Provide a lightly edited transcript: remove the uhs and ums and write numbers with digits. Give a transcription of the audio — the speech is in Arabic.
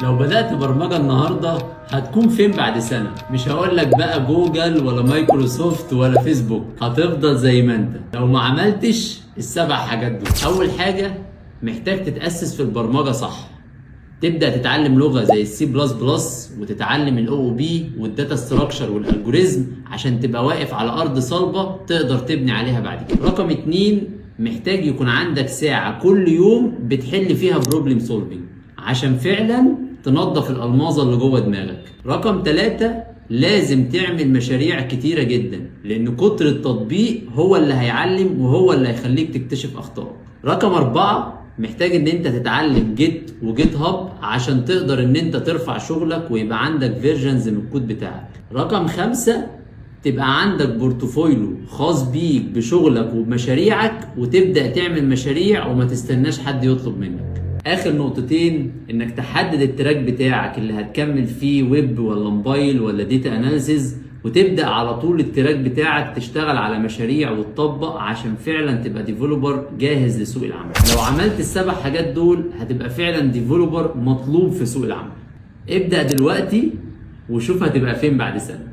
لو بدأت برمجة النهاردة هتكون فين بعد سنة؟ مش هقولك بقى جوجل ولا مايكروسوفت ولا فيسبوك، هتفضل زي ما انت لو ما عملتش السبع حاجات دول. أول حاجة محتاج تتأسس في البرمجة صح. تبدأ تتعلم لغة زي السي بلس بلس وتتعلم الاو او بي والداتا ستراكشر والالجوريزم عشان تبقى واقف على أرض صلبة تقدر تبني عليها بعد كده. رقم 2، محتاج يكون عندك ساعة كل يوم بتحل فيها بروبلم سولفينج عشان فعلا تنظف الألماظة اللي جوه دماغك. رقم 3، لازم تعمل مشاريع كتيرة جدا لأن كتر التطبيق هو اللي هيعلم وهو اللي هيخليك تكتشف أخطائك. رقم 4، محتاج ان انت تتعلم جيت وجيت هاب عشان تقدر ان انت ترفع شغلك ويبقى عندك فيرجنز من الكود بتاعك. رقم 5، تبقى عندك بورتفوليو خاص بيك بشغلك وبمشاريعك وتبدأ تعمل مشاريع وما تستناش حد يطلب منك. اخر نقطتين، انك تحدد التراك بتاعك اللي هتكمل فيه ويب ولا موبايل ولا ديتا اناليسيز وتبدأ على طول التراك بتاعك تشتغل على مشاريع وتطبق عشان فعلا تبقى ديفلوبر جاهز لسوق العمل. لو عملت السبع حاجات دول هتبقى فعلا ديفلوبر مطلوب في سوق العمل. ابدأ دلوقتي وشوف هتبقى فين بعد سنة.